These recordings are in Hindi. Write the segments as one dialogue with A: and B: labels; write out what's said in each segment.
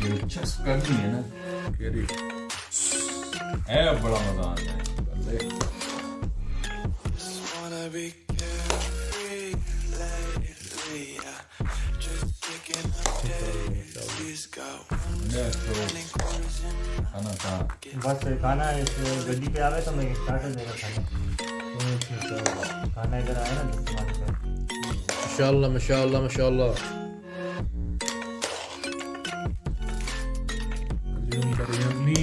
A: दिलचस्प करनी है ना है बड़ा मजा आता है खाना था
B: बस खाना इस गड्डी पे आवे तो मैं स्टार्ट कर देगा खाना इधर आया ना
C: माशाल्लाह माशाल्लाह माशाल्लाह
A: biryani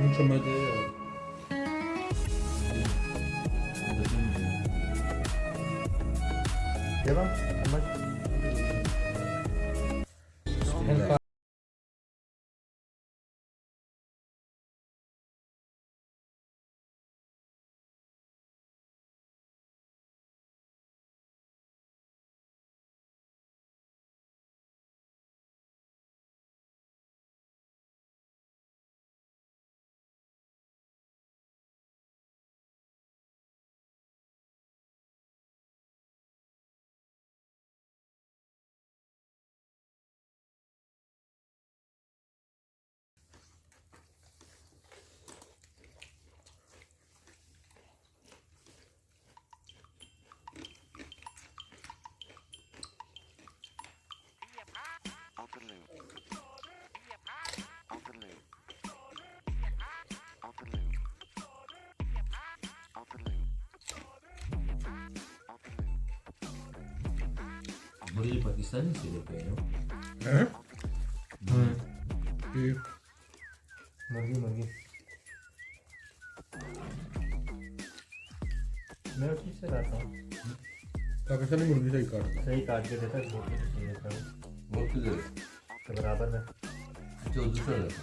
A: mucho más de
B: lleva
A: मुर्गी पाकिस्तानी से लेके आए हो
B: मुर्गी मुर्गी मैं ठीक से लाता हूँ
A: पाकिस्तानी मुर्गी सही काट
B: सही काट के देता है
A: बहुत किधर
B: तो बराबर में
A: जो दूसरा रहता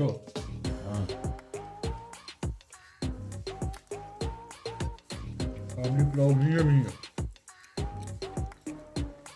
D: No. Kami pulau minha.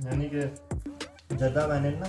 B: यानी कि जद्दा मैंने ना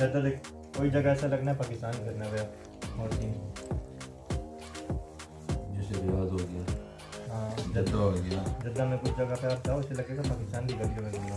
B: जद्दा देख कोई जगह ऐसा लगना है पाकिस्तान करना है और नहीं
A: जैसे रियाद हो गया,
B: हाँ
A: जद्दा हो गया.
B: जद्दा में कुछ जगह पे आप जाओ उसे लगेगा पाकिस्तान की गलियों में घूमना.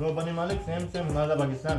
B: लो बनी मालिक सेम हमारा पाकिस्तान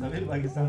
B: सभी पाकिस्तान.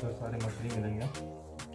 B: तो सारे मछली मिलेंगे.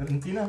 B: अर्जेंटीना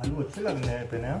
B: आलू अच्छे लग रहे हैं पहने.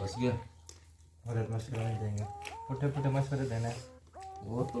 A: बस गया.
B: और मशवरा नहीं देंगे. पुट्ठे मशवरे देने.
A: वो तो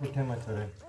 B: पुट्ठे मशवरे.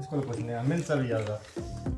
B: इसको कुछ नहीं मिल सभी ज्यादा.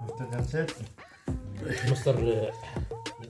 B: मिस्टर जमशेद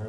B: अरे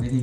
A: नहीं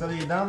B: सभी दाम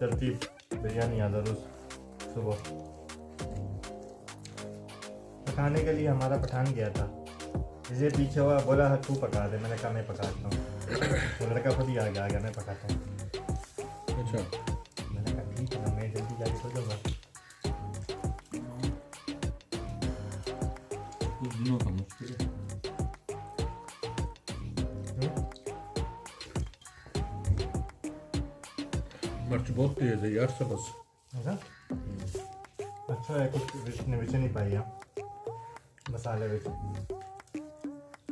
B: तरतीब बिरयानी आता रोज सुबह. पकाने के लिए हमारा पठान गया था. इसे पीछे हुआ बोला तू पका दे. मैंने कहा मैं पकाता हूँ. वो लड़का खुद ही आ गया मैं पकाता हूँ.
D: अच्छा
B: मैंने कहा ठीक है मैं जल्दी जाके सो जाऊँगा.
A: कुछ दिनों का मुश्किल है.
D: मिर्च बहुत तेज है यार सब बस.
B: अच्छा है कुछ विच नहीं पाई है मसाले विच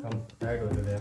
B: कम ऐड हो जाए.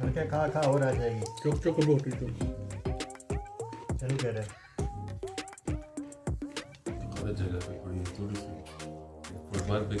B: लड़के खा और आ जाएगी.
D: चुक चुक रोटी चुक.
B: चलो कह रहे
A: हर जगह पे पड़ी है थोड़ी सी. फुटबॉल पे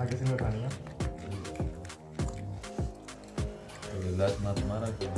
B: आगे से मैं खानी है.
A: लात मात मारा.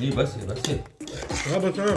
A: नहीं बस है बस है
D: हाँ बस हाँ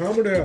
D: हाँ बढ़िया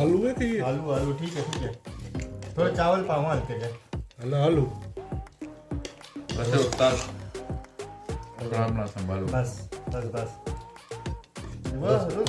D: आलू है कि ये
B: आलू आलू ठीक है थोड़ा चावल पाऊँ हल्के से
D: आलू
A: बस है उस्ताद आराम ना संभालो
B: बस बस बस बस रुक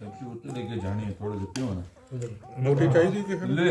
A: सब्जी उतने लेके जानी है थोड़ा देते हो ना
D: रोटी चाहिए कि
A: ले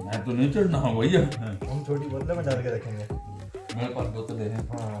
A: मैं तो नहीं चढ़ना हूँ भैया
B: हम छोटी बोतल में डाल के रखेंगे
A: मेरे पास बोतलें हैं
B: हाँ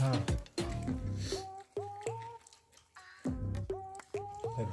B: हाँ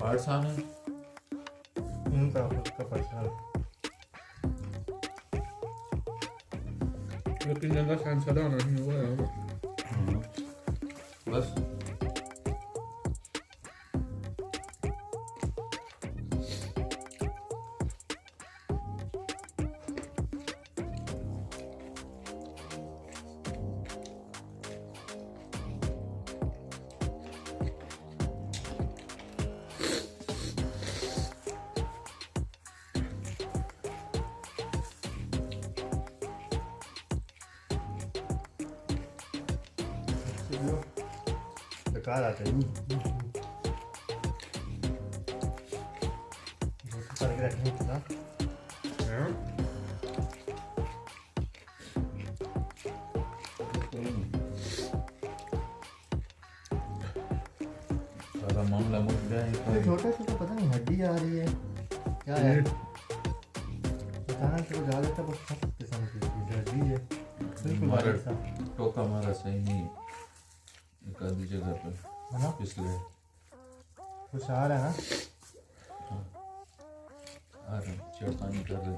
A: पार्सान है
B: इनका खुद का पर्सनल
D: लेकिन जगह सांसदा नहीं हुआ है
A: बस
B: बेकार आते हैं रोटी पर के रखने की ना
D: हाँ
A: सारा मामला मुझ गया है
B: छोटा छोटा पता नहीं हड्डी आ रही है क्या है अचानक से वो जा देता है, बस सख्त किस्म की हड्डी है बिल्कुल
A: हमारा
B: बारीक सा
A: टोका हमारा सही नहीं है एक आधी जगह पे
B: है ना
A: इसलिए
B: कुछ आ रहा है ना
A: आ रहे छेड़खानी कर रहे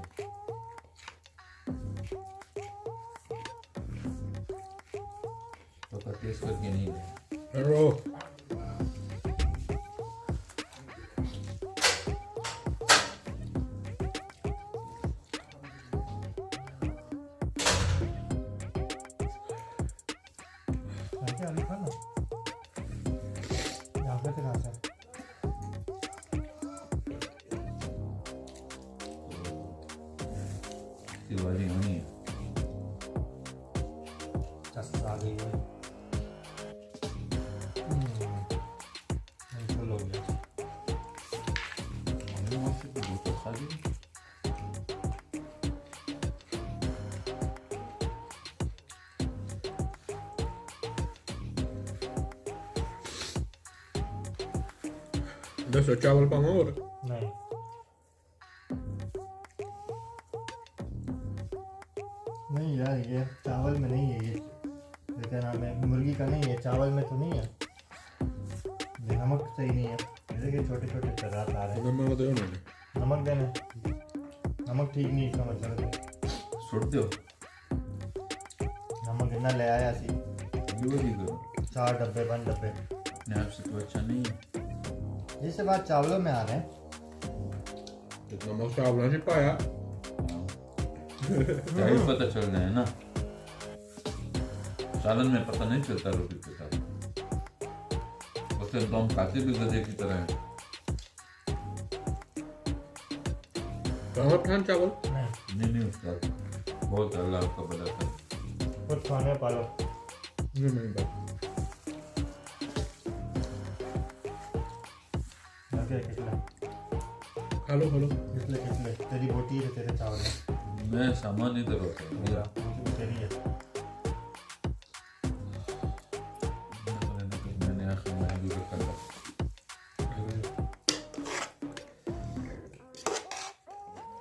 A: टोका तेज करके नहीं गए
D: हेलो
B: क्या आलू खाना यहाँ पे कहाँ से
A: दिवाली होनी है
B: आ गई है फुल हो गया
A: हमें वहाँ से तो तो खाली
D: दस चावल पाऊँ और
B: नहीं नहीं यार ये चावल में नहीं है ये क्या नाम है मुर्गी का नहीं है चावल में तो नहीं है ये नमक सही नहीं है देखिए छोटे छोटे चरात आ रहे हैं
D: नमक दो ना
B: नमक देना नमक ठीक नहीं इसका मतलब है
A: छोड़ दो
B: नमक इतना ले आया सी
A: दिवाली करो
B: 4 डब्बे 1 डब्बे
A: अपने आप से तो अच्छा नहीं है
B: जिससे बात चावलों में आ रहे हैं
D: इतना नमक चावल नहीं पाया
A: क्या ही पता चल रहा है ना सालन में पता नहीं चलता रोटी के साथ उससे तो हम खाते भी गधे की तरह हैं
D: कहाँ खान चावल
A: नहीं नहीं उस्ताद बहुत अल्लाह आपका भला करे
B: खुद खाने पालो
D: नहीं बात खा लो
B: किसले तेरी बोटी है तेरे चावल है
A: मैं सामान इधर होता है
B: पूरा तेरी है
A: मैंने आखिर में भी कर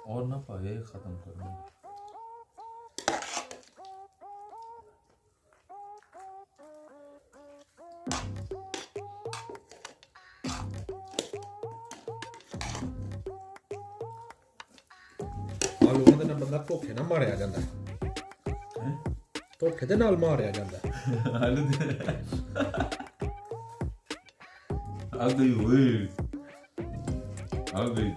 A: और ना पाए खत्म करना
D: ਆਲੂਆਂ ਦੇ ਨਾਲ ਬੰਦਾ ਧੋਖੇ ਨਾਲ ਮਾਰਿਆ ਜਾਂਦਾ ਧੋਖੇ ਦੇ ਨਾਲ ਮਾਰਿਆ ਜਾਂਦਾ
A: आलू आ गई हुई आ गई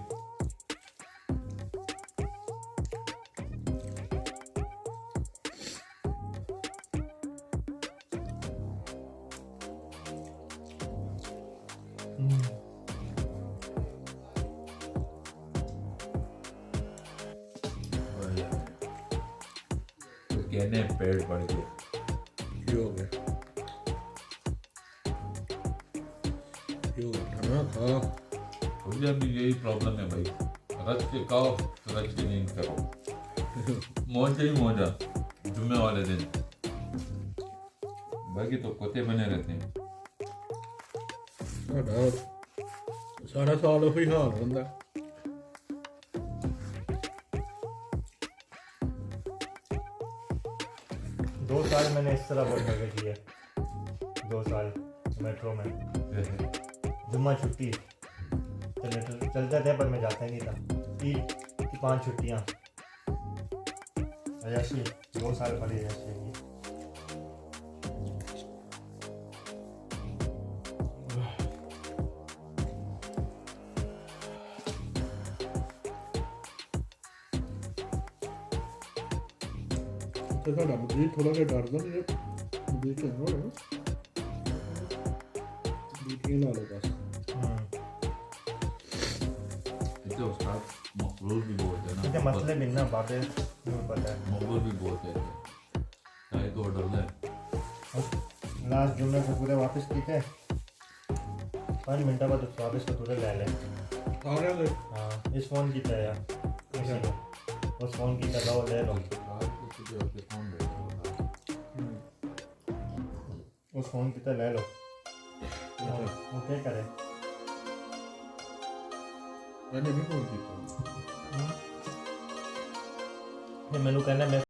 A: कहने पेड़ बढ़ गए
D: ਕੀ ਹੋ ਗਿਆ खाना खा
A: मुझे भी यही प्रॉब्लम है भाई रच के खाओ रच के नींद करो मौज ही मौजा जुम्मे वाले दिन बाकी तो कोते बने रहते हैं
D: सारा साल वही हाल होता
B: 2 साल मैंने इस तरह वर्क करके किया 2 साल मेट्रो में जुम्मा छुट्टी जनरेटर चलते थे पर मैं जाता ही नहीं था ईद की 5 छुट्टियाँ अयाशी 2 साल पड़ी अयाशी की
D: तो साढ़ा मजीद थोड़ा जिहा डरदा नहीं मजीद चंगा होना बीटियां ला लो बस
A: इसे उस्ताद मकबूल भी बोलते हैं
B: इतने
A: ना
B: मसले भी ना बातें नहीं पता है
A: मकबूल भी बोलते हैं चाहे तो डर है
B: लास्ट जुम्मे को पूरे वापस किए थे 5 मिनट बाद उस वापस को पूरे ले ले
D: सारे दे
B: हाँ इस फ़ोन की तरह किसी को उस फ़ोन की तरह ले लो उस फ़ोन की तरह ले लो वो क्या करे
D: मैंने भी फोन किया
B: ये मैनू कहना मैं